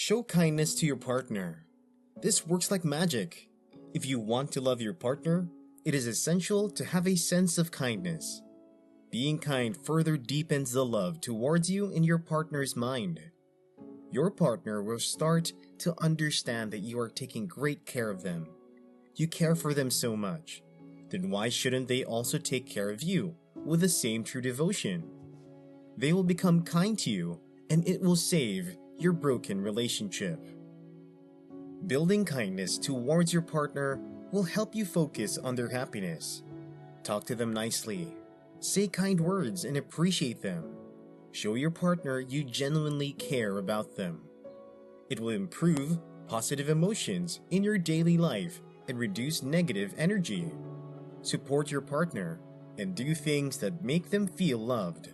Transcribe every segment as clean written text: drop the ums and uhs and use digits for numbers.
Show kindness to your partner. This works like magic. If you want to love your partner, it is essential to have a sense of kindness. Being kind further deepens the love towards you in your partner's mind. Your partner will start to understand that you are taking great care of them. You care for them so much. Then why shouldn't they also take care of you with the same true devotion? They will become kind to you, and it will save your broken relationship. Building kindness towards your partner will help you focus on their happiness. Talk to them nicely. Say kind words and appreciate them. Show your partner you genuinely care about them. It will improve positive emotions in your daily life and reduce negative energy. Support your partner and do things that make them feel loved.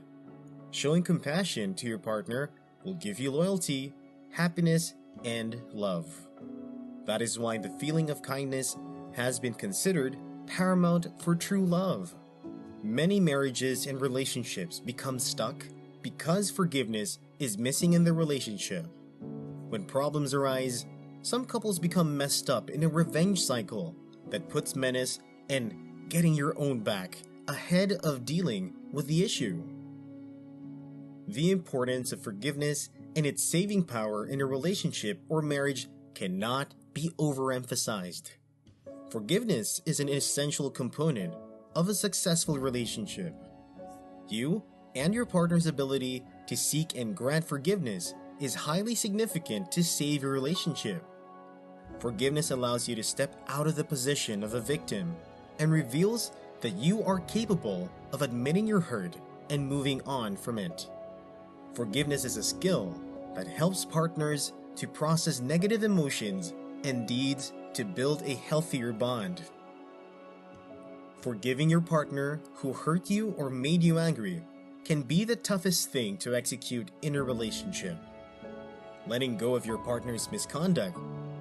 Showing compassion to your partner will give you loyalty, happiness, and love. That is why the feeling of kindness has been considered paramount for true love. Many marriages and relationships become stuck because forgiveness is missing in the relationship. When problems arise, some couples become messed up in a revenge cycle that puts menace and getting your own back ahead of dealing with the issue. The importance of forgiveness and its saving power in a relationship or marriage cannot be overemphasized. Forgiveness is an essential component of a successful relationship. You and your partner's ability to seek and grant forgiveness is highly significant to save your relationship. Forgiveness allows you to step out of the position of a victim and reveals that you are capable of admitting your hurt and moving on from it. Forgiveness is a skill that helps partners to process negative emotions and deeds to build a healthier bond. Forgiving your partner who hurt you or made you angry can be the toughest thing to execute in a relationship. Letting go of your partner's misconduct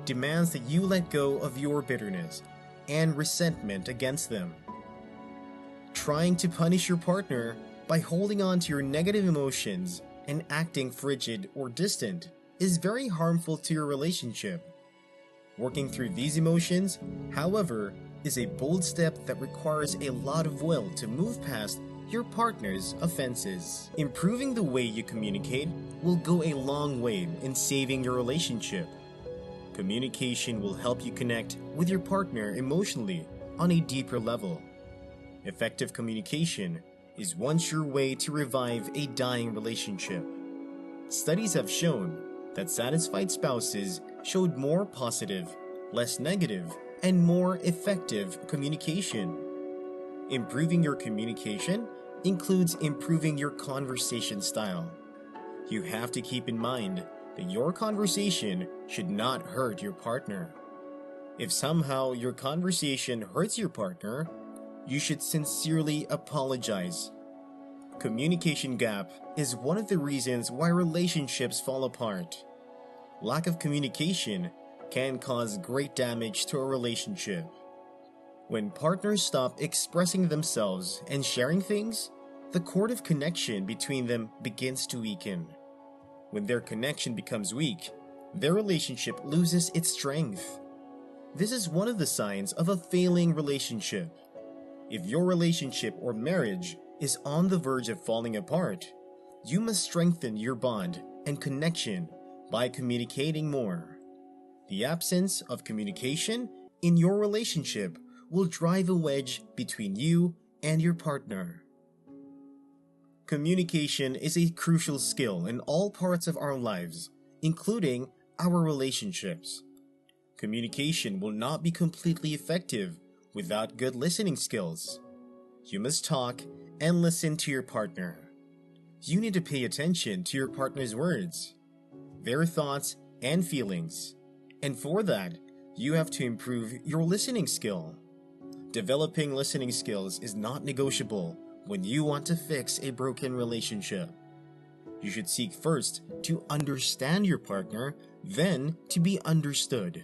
demands that you let go of your bitterness and resentment against them. Trying to punish your partner by holding on to your negative emotions and acting frigid or distant is very harmful to your relationship. Working through these emotions, however, is a bold step that requires a lot of will to move past your partner's offenses. Improving the way you communicate will go a long way in saving your relationship. Communication will help you connect with your partner emotionally on a deeper level. Effective communication is one sure way to revive a dying relationship. Studies have shown that satisfied spouses showed more positive, less negative, and more effective communication. Improving your communication includes improving your conversation style. You have to keep in mind that your conversation should not hurt your partner. If somehow your conversation hurts your partner, you should sincerely apologize. Communication gap is one of the reasons why relationships fall apart. Lack of communication can cause great damage to a relationship. When partners stop expressing themselves and sharing things, the cord of connection between them begins to weaken. When their connection becomes weak, their relationship loses its strength. This is one of the signs of a failing relationship. If your relationship or marriage is on the verge of falling apart, you must strengthen your bond and connection by communicating more. The absence of communication in your relationship will drive a wedge between you and your partner. Communication is a crucial skill in all parts of our lives, including our relationships. Communication will not be completely effective without good listening skills. You must talk and listen to your partner. You need to pay attention to your partner's words, their thoughts and feelings, and for that, you have to improve your listening skill. Developing listening skills is not negotiable when you want to fix a broken relationship. You should seek first to understand your partner, then to be understood.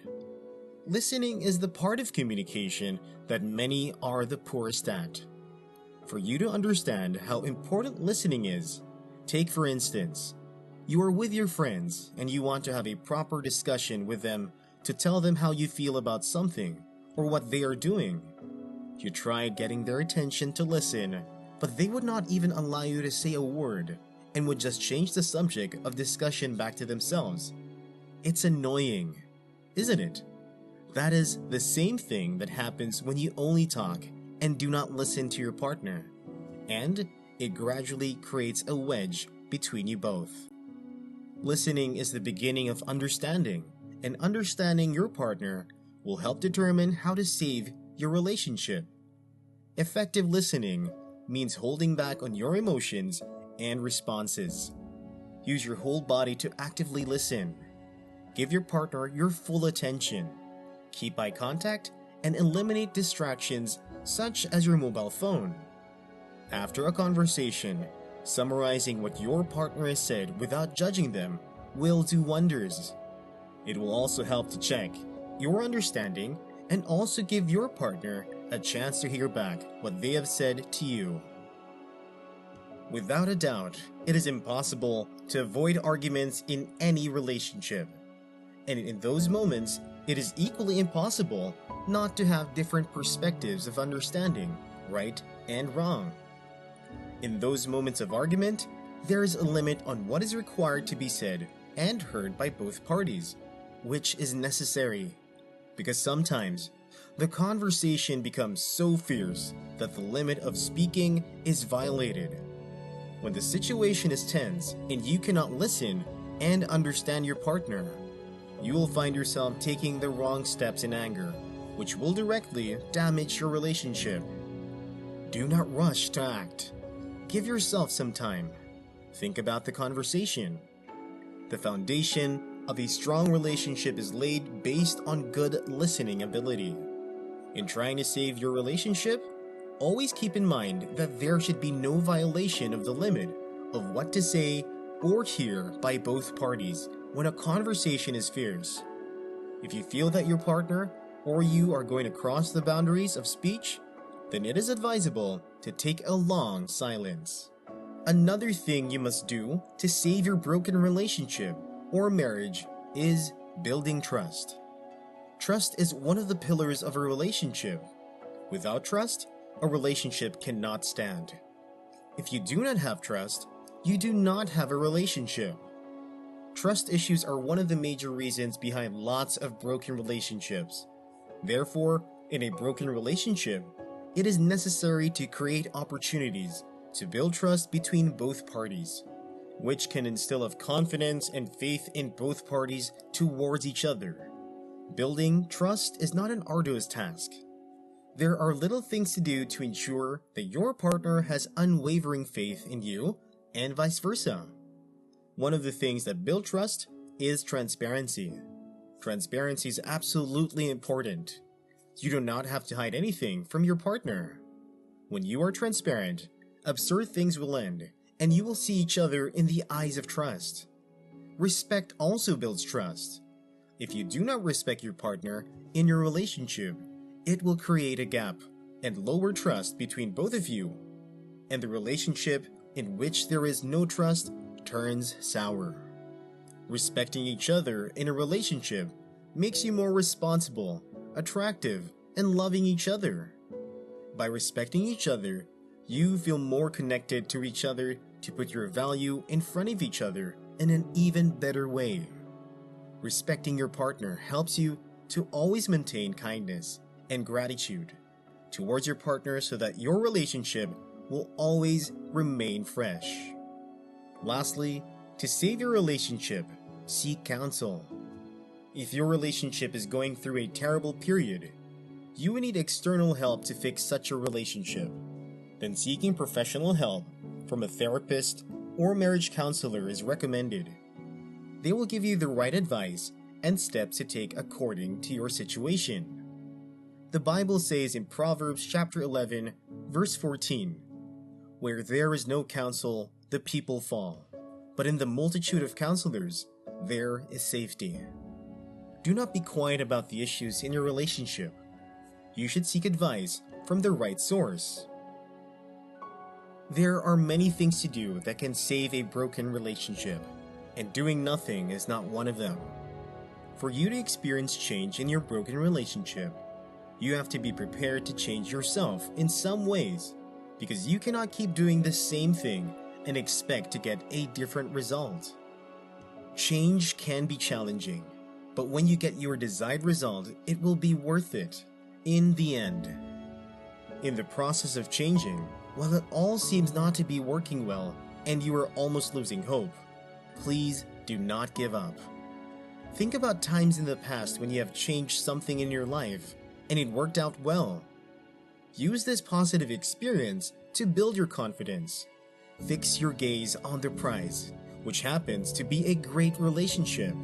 Listening is the part of communication that many are the poorest at. For you to understand how important listening is, take for instance, You are with your friends and you want to have a proper discussion with them to tell them how you feel about something or what they are doing. You tried getting their attention to listen, but they would not even allow you to say a word and would just change the subject of discussion back to themselves. It's annoying, isn't it? That is the same thing that happens when you only talk and do not listen to your partner, and it gradually creates a wedge between you both. Listening is the beginning of understanding, and understanding your partner will help determine how to save your relationship. Effective listening means holding back on your emotions and responses. Use your whole body to actively listen. Give your partner your full attention. Keep eye contact and eliminate distractions such as your mobile phone. After a conversation, summarizing what your partner has said without judging them will do wonders. It will also help to check your understanding and also give your partner a chance to hear back what they have said to you. Without a doubt, it is impossible to avoid arguments in any relationship. And in those moments, it is equally impossible not to have different perspectives of understanding right and wrong. In those moments of argument, there is a limit on what is required to be said and heard by both parties, which is necessary, because sometimes the conversation becomes so fierce that the limit of speaking is violated. When the situation is tense and you cannot listen and understand your partner, you will find yourself taking the wrong steps in anger, which will directly damage your relationship. Do not rush to act. Give yourself some time. Think about the conversation. The foundation of a strong relationship is laid based on good listening ability. In trying to save your relationship, always keep in mind that there should be no violation of the limit of what to say or hear by both parties when a conversation is fierce. If you feel that your partner or you are going to cross the boundaries of speech, then it is advisable to take a long silence. Another thing you must do to save your broken relationship or marriage is building trust. Trust is one of the pillars of a relationship. Without trust, a relationship cannot stand. If you do not have trust, you do not have a relationship. Trust issues are one of the major reasons behind lots of broken relationships. Therefore, in a broken relationship, it is necessary to create opportunities to build trust between both parties, which can instill of confidence and faith in both parties towards each other. Building trust is not an arduous task. There are little things to do to ensure that your partner has unwavering faith in you and vice versa. One of the things that build trust is transparency. Transparency is absolutely important. You do not have to hide anything from your partner. When you are transparent, absurd things will end, and you will see each other in the eyes of trust. Respect also builds trust. If you do not respect your partner in your relationship, it will create a gap and lower trust between both of you, and the relationship in which there is no trust turns sour. Respecting each other in a relationship makes you more responsible, attractive, and loving each other. By respecting each other, you feel more connected to each other to put your value in front of each other in an even better way. Respecting your partner helps you to always maintain kindness and gratitude towards your partner so that your relationship will always remain fresh. Lastly, to save your relationship, seek counsel. If your relationship is going through a terrible period, you will need external help to fix such a relationship. Then seeking professional help from a therapist or marriage counselor is recommended. They will give you the right advice and steps to take according to your situation. The Bible says in Proverbs chapter 11, verse 14, "Where there is no counsel, the people fall, but in the multitude of counselors, there is safety." Do not be quiet about the issues in your relationship. You should seek advice from the right source. There are many things to do that can save a broken relationship, and doing nothing is not one of them. For you to experience change in your broken relationship, you have to be prepared to change yourself in some ways, because you cannot keep doing the same thing and expect to get a different result. Change can be challenging, but when you get your desired result, it will be worth it in the end. In the process of changing, while it all seems not to be working well and you are almost losing hope, please do not give up. Think about times in the past when you have changed something in your life and it worked out well. Use this positive experience to build your confidence. Fix your gaze on the prize, which happens to be a great relationship.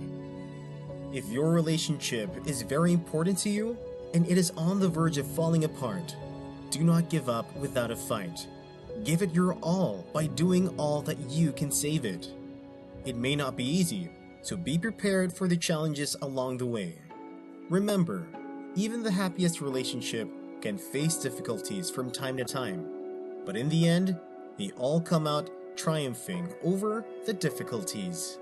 If your relationship is very important to you and it is on the verge of falling apart, do not give up without a fight. Give it your all by doing all that you can save it. It may not be easy, so be prepared for the challenges along the way. Remember, even the happiest relationship can face difficulties from time to time, but in the end, they all come out triumphing over the difficulties.